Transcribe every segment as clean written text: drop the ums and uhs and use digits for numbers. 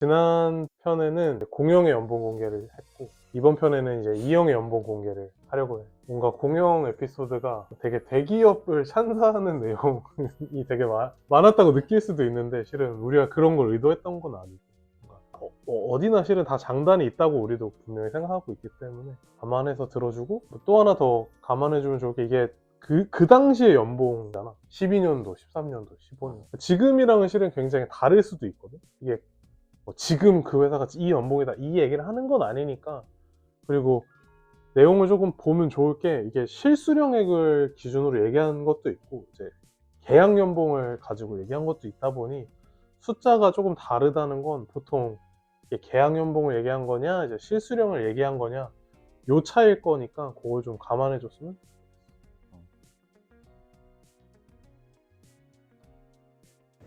지난 편에는 공영의 연봉 공개를 했고, 이번 편에는 이제 이영의 연봉 공개를 하려고 해. 뭔가 공영 에피소드가 되게 대기업을 찬사하는 내용이 되게 많았다고 느낄 수도 있는데, 실은 우리가 그런 걸 의도했던 건 아니고, 어디나 실은 다 장단이 있다고 우리도 분명히 생각하고 있기 때문에 감안해서 들어주고, 또 하나 더 감안해주면 좋을 게, 이게 그 당시의 연봉이잖아. 12년도, 13년도, 15년도. 지금이랑은 실은 굉장히 다를 수도 있거든. 이게 지금 그 회사가 이 연봉이다 이 얘기를 하는 건 아니니까. 그리고 내용을 조금 보면 좋을 게, 이게 실수령액을 기준으로 얘기한 것도 있고, 이제 계약 연봉을 가지고 얘기한 것도 있다 보니 숫자가 조금 다르다는 건, 보통 이게 계약 연봉을 얘기한 거냐 이제 실수령을 얘기한 거냐 요 차이일 거니까, 그걸 좀 감안해 줬으면.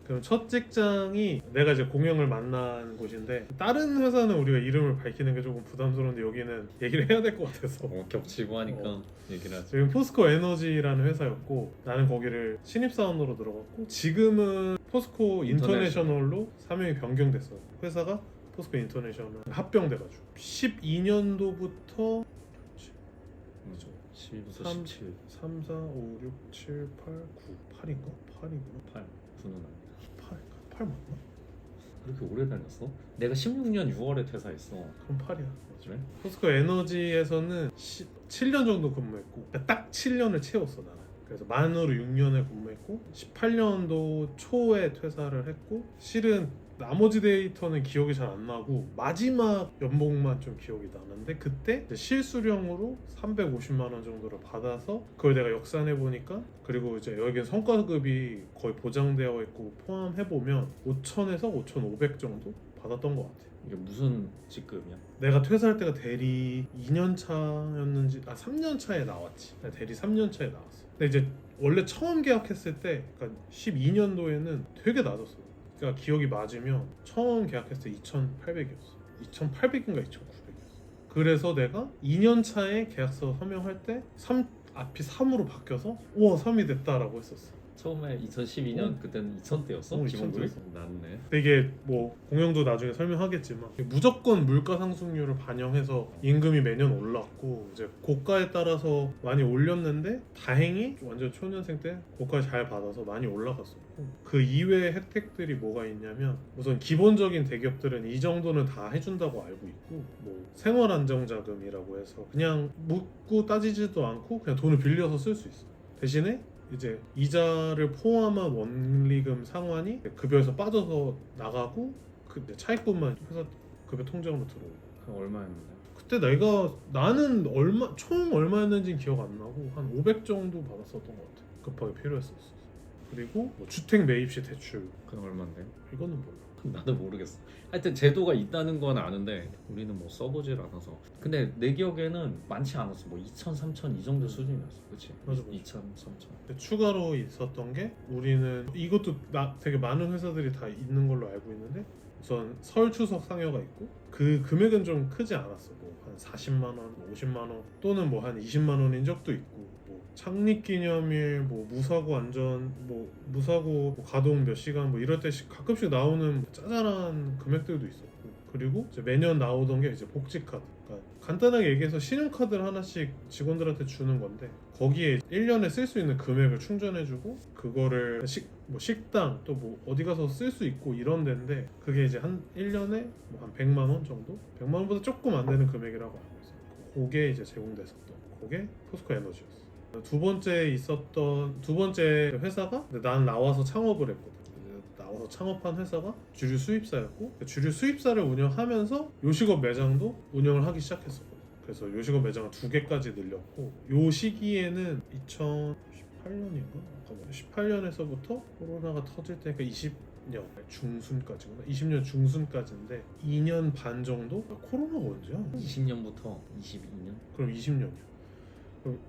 그럼 첫 직장이 내가 이제 공영을 만난 곳인데, 다른 회사는 우리가 이름을 밝히는 게 조금 부담스러운데 여기는 얘기를 해야 될 것 같아서 겹치고 하니까 얘기를 하죠. 지금 포스코 에너지라는 회사였고, 나는 거기를 신입사원으로 들어갔고, 지금은 포스코 인터내셔널로 사명이 변경됐어요. 회사가 포스코 인터내셔널 합병돼가지고 12년도부터 12부터 3, 17, 3, 4, 5, 6, 7, 8, 9, 8인가? 8이구나. 8, 9는 아니다. 8 맞나? 그렇게 오래 다녔어? 내가 16년 6월에 퇴사했어. 그럼 8이야. 그래? 포스코 에너지에서는 7년 정도 근무했고, 그러니까 딱 7년을 채웠어 나는. 그래서 만으로 6년을 근무했고 18년도 초에 퇴사를 했고, 실은 나머지 데이터는 기억이 잘 안 나고 마지막 연봉만 좀 기억이 나는데, 그때 이제 실수령으로 350만 원 정도를 받아서 그걸 내가 역산해 보니까, 그리고 이제 여기는 성과급이 거의 보장되어 있고 포함해 보면 5천에서 5,500 정도 받았던 것 같아. 이게 무슨 직급이야? 내가 퇴사할 때가 대리 2년 차였는지 3년 차에 나왔지. 내가 대리 3년 차에 나왔어. 근데 이제 원래 처음 계약했을 때, 그러니까 12년도에는 되게 낮았어. 그러니까 기억이 맞으면 처음 계약했을 때 2,800이었어. 2,800인가 2,900이었어. 그래서 내가 2년 차에 계약서 서명할 때 앞이 3으로 바뀌어서 우와 3이 됐다라고 했었어. 처음에 2012년 그때는 2000대였어? 기본급이? 2000대였어. 낮네. 근데 이게 뭐 공영도 나중에 설명하겠지만, 무조건 물가 상승률을 반영해서 임금이 매년 올랐고, 이제 고가에 따라서 많이 올렸는데, 다행히 완전 초년생 때 고가 잘 받아서 많이 올라갔었고, 그 이외의 혜택들이 뭐가 있냐면, 우선 기본적인 대기업들은 이 정도는 다 해준다고 알고 있고, 뭐 생활안정자금이라고 해서 그냥 묻고 따지지도 않고 그냥 돈을 빌려서 쓸 수 있어. 대신에 이제 이자를 포함한 원리금 상환이 급여에서 빠져서 나가고, 그 차입금만 회사 급여 통장으로 들어오고. 그럼 얼마였는데? 그때 나는 총 얼마였는지 기억 안 나고 한 500 정도 받았었던 것 같아. 급하게 필요했었어. 그리고 뭐 주택 매입 시 대출, 그건 얼마인데? 이거는 몰라. 나도 모르겠어. 하여튼 제도가 있다는 건 아는데 우리는 뭐 써보질 않아서. 근데 내 기억에는 많지 않았어. 뭐 2천, 3천 이 정도 수준이었어. 그치? 맞아. 2천, 3천. 근데 추가로 있었던 게, 우리는 이것도 되게 많은 회사들이 다 있는 걸로 알고 있는데, 우선 설 추석 상여가 있고, 그 금액은 좀 크지 않았어. 뭐 한 40만 원, 50만 원, 또는 뭐 한 20만 원인 적도 있고, 뭐 창립기념일, 뭐 무사고 안전, 뭐 무사고 뭐 가동 몇 시간, 뭐 이럴 때 가끔씩 나오는 짜잘한 금액들도 있었고, 그리고 이제 매년 나오던 게 이제 복지카드. 그러니까 간단하게 얘기해서 신용카드를 하나씩 직원들한테 주는 건데, 거기에 1년에 쓸 수 있는 금액을 충전해주고, 그거를 뭐 식당 또 뭐 어디 가서 쓸 수 있고 이런 데인데, 그게 이제 한 1년에 뭐 한 100만 원 정도? 100만 원보다 조금 안 되는 금액이라고 알고 있어요. 그게 이제 제공됐었던, 그게 포스코 에너지였어. 두 번째 회사가 난 나와서 창업을 했거든. 나와서 창업한 회사가 주류 수입사였고, 주류 수입사를 운영하면서 요식업 매장도 운영을 하기 시작했었거든. 그래서 요식업 매장을 2개까지 늘렸고, 요 시기에는 2018년인가? 18년에서부터 코로나가 터질 때니까 20년 중순까지구나. 20년 중순까지인데 2년 반 정도? 코로나가 언제야? 20년부터 22년? 그럼 20년이야.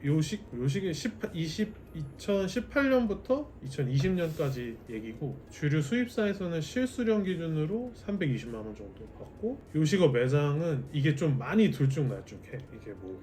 요식이 2018년부터 2020년까지 얘기고, 주류 수입사에서는 실수령 기준으로 320만 원 정도 받고, 요식업 매장은 이게 좀 많이 들쭉날쭉해. 이게 뭐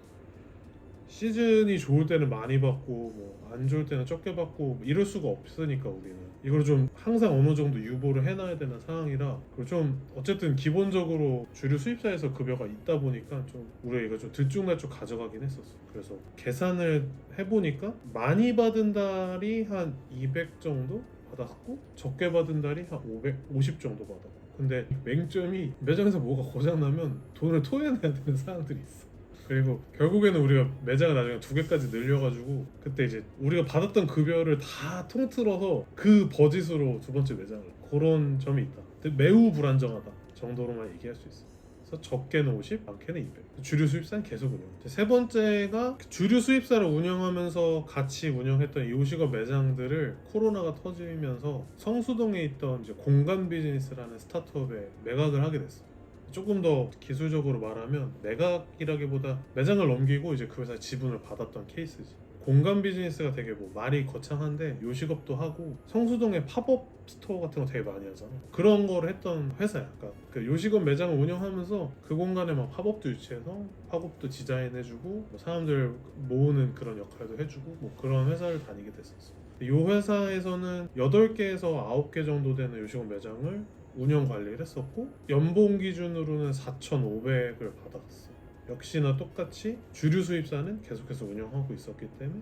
시즌이 좋을 때는 많이 받고 뭐 안 좋을 때는 적게 받고 뭐 이럴 수가 없으니까 우리는 이걸 좀 항상 어느 정도 유보를 해놔야 되는 상황이라 그리고 좀 어쨌든 기본적으로 주류 수입사에서 급여가 있다 보니까 좀 우리가 이거 좀 들쭉날쭉 가져가긴 했었어. 그래서 계산을 해보니까 많이 받은 달이 한 200 정도 받았고 적게 받은 달이 한 550 정도 받았고 근데 맹점이 매장에서 뭐가 고장나면 돈을 토해내야 되는 상황들이 있어. 그리고 결국에는 우리가 매장을 나중에 2개까지 늘려가지고 그때 이제 우리가 받았던 급여를 다 통틀어서 그 버짓으로 두 번째 매장을 그런 점이 있다. 근데 매우 불안정하다 정도로만 얘기할 수 있어. 그래서 적게는 50, 많게는 200. 주류 수입사는 계속 운영. 세 번째가 주류 수입사를 운영하면서 같이 운영했던 이 요식업 매장들을 코로나가 터지면서 성수동에 있던 이제 공간 비즈니스라는 스타트업에 매각을 하게 됐어. 조금 더 기술적으로 말하면 매각이라기보다 매장을 넘기고 이제 그 회사 지분을 받았던 케이스지. 공간 비즈니스가 되게 뭐 말이 거창한데 요식업도 하고 성수동에 팝업 스토어 같은 거 되게 많이 하잖아. 그런 거를 했던 회사야. 그러니까 그 요식업 매장을 운영하면서 그 공간에 막 팝업도 유치해서 팝업도 디자인해주고 뭐 사람들 모으는 그런 역할도 해주고 뭐 그런 회사를 다니게 됐었어. 이 회사에서는 8개에서 9개 정도 되는 요식업 매장을 운영 관리를 했었고 연봉 기준으로는 4,500을 받았어. 역시나 똑같이 주류 수입사는 계속해서 운영하고 있었기 때문에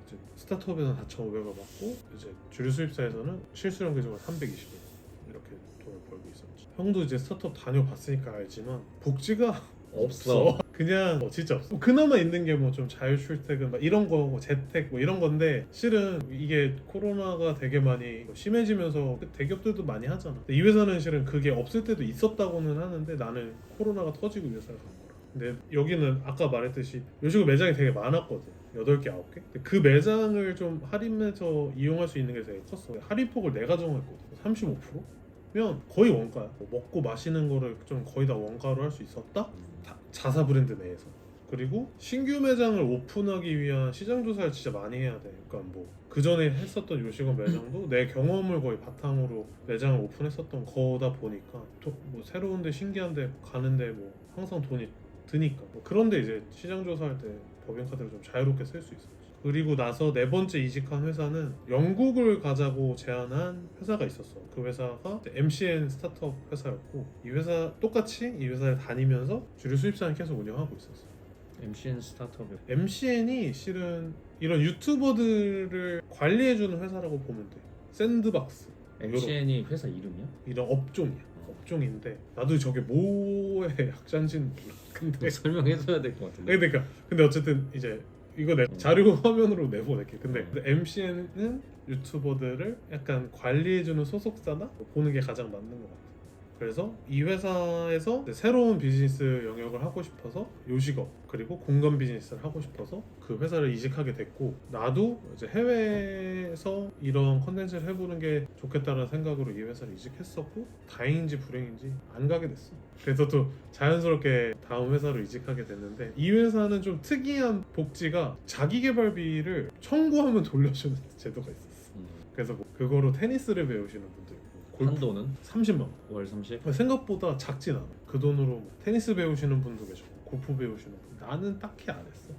이제 스타트업에서는 4,500을 받고 이제 주류 수입사에서는 실수령 기준으로 320을 이렇게 돈을 벌고 있었지. 형도 이제 스타트업 다녀봤으니까 알지만 복지가 없어. 그냥 진짜 없어. 그나마 있는 게 뭐 좀 자유 출퇴근 막 이런 거, 뭐 재택 뭐 이런 건데 실은 이게 코로나가 되게 많이 심해지면서 대기업들도 많이 하잖아. 근데 이 회사는 실은 그게 없을 때도 있었다고는 하는데 나는 코로나가 터지고 이 회사를 간 거라. 근데 여기는 아까 말했듯이 요식업 매장이 되게 많았거든. 8개, 9개. 근데 그 매장을 좀 할인해서 이용할 수 있는 게 되게 컸어. 할인폭을 내가 정했거든. 35%? 면 거의 원가야. 뭐 먹고 마시는 거를 좀 거의 다 원가로 할 수 있었다? 자사 브랜드 내에서. 그리고 신규 매장을 오픈하기 위한 시장 조사를 진짜 많이 해야 돼. 그러니까 뭐 그 전에 했었던 요식업 매장도 내 경험을 거의 바탕으로 매장을 오픈했었던 거다 보니까 뭐 새로운데 신기한데 가는데 뭐 항상 돈이 드니까 뭐 그런데 이제 시장 조사할 때 법인카드를 좀 자유롭게 쓸 수 있었지. 그리고 나서 네 번째 이직한 회사는 영국을 가자고 제안한 회사가 있었어. 그 회사가 MCN 스타트업 회사였고 이 회사 똑같이 이 회사를 다니면서 주류 수입사는 계속 운영하고 있었어. MCN 스타트업에 MCN이 실은 이런 유튜버들을 관리해주는 회사라고 보면 돼. 샌드박스. MCN이 회사 이름이야? 이런 업종이야. 업종인데 나도 저게 뭐의 약자인지는 몰라. 근데 설명해줘야 될 것 같은데. 근데 어쨌든 이제 이거 내 자료 화면으로 내보낼게. 근데 MCN은 유튜버들을 약간 관리해주는 소속사다? 보는 게 가장 맞는 것 같아. 그래서 이 회사에서 이제 새로운 비즈니스 영역을 하고 싶어서 요식업 그리고 공간 비즈니스를 하고 싶어서 그 회사를 이직하게 됐고 나도 이제 해외에서 이런 컨텐츠를 해보는 게 좋겠다는 생각으로 이 회사를 이직했었고 다행인지 불행인지 안 가게 됐어. 그래서 또 자연스럽게 다음 회사로 이직하게 됐는데 이 회사는 좀 특이한 복지가 자기계발비를 청구하면 돌려주는 제도가 있었어. 그래서 뭐 그거로 테니스를 배우시는 분들 있고 한도는 30만 원. 월 30? 생각보다 작진 않아. 그 돈으로 테니스 배우시는 분도 계시고 골프 배우시는 분. 나는 딱히 안 했어.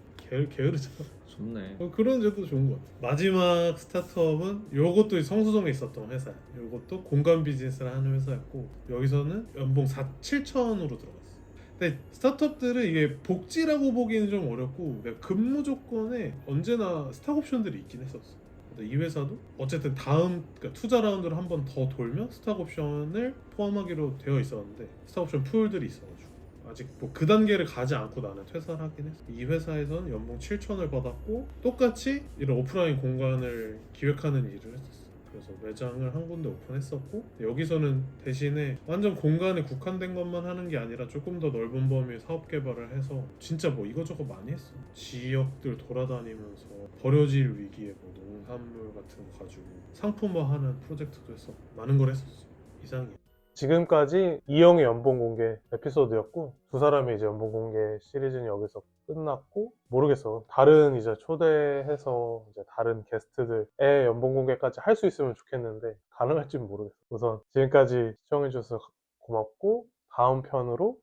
게으르잖아. 좋네. 그런 제도 좋은 것 같아. 마지막 스타트업은 요것도 성수동에 있었던 회사야. 요것도 공간 비즈니스를 하는 회사였고 여기서는 연봉 7천으로 들어갔어. 근데 스타트업들은 이게 복지라고 보기는 좀 어렵고 내가 근무 조건에 언제나 스탁 옵션들이 있긴 했었어. 근데 이 회사도 어쨌든 다음 그러니까 투자 라운드를 한 번 더 돌면 스탁 옵션을 포함하기로 되어 있었는데 스탁 옵션 풀들이 있어가지고 아직 뭐 그 단계를 가지 않고 나는 퇴사를 하긴 했어. 이 회사에서는 연봉 7천을 받았고 똑같이 이런 오프라인 공간을 기획하는 일을 했었어. 그래서 매장을 한 군데 오픈했었고 여기서는 대신에 완전 공간에 국한된 것만 하는 게 아니라 조금 더 넓은 범위의 사업 개발을 해서 진짜 뭐 이것저것 많이 했어. 지역들 돌아다니면서 버려질 위기에 뭐 농산물 같은 거 가지고 상품화하는 프로젝트도 했었고 많은 걸 했었어. 이상이야. 지금까지 이영의 연봉 공개 에피소드였고 두 사람의 이제 연봉 공개 시리즈는 여기서 끝났고 모르겠어. 다른 이제 초대해서 이제 다른 게스트들의 연봉 공개까지 할 수 있으면 좋겠는데 가능할지는 모르겠어. 우선 지금까지 시청해주셔서 고맙고 다음 편으로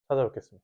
찾아뵙겠습니다.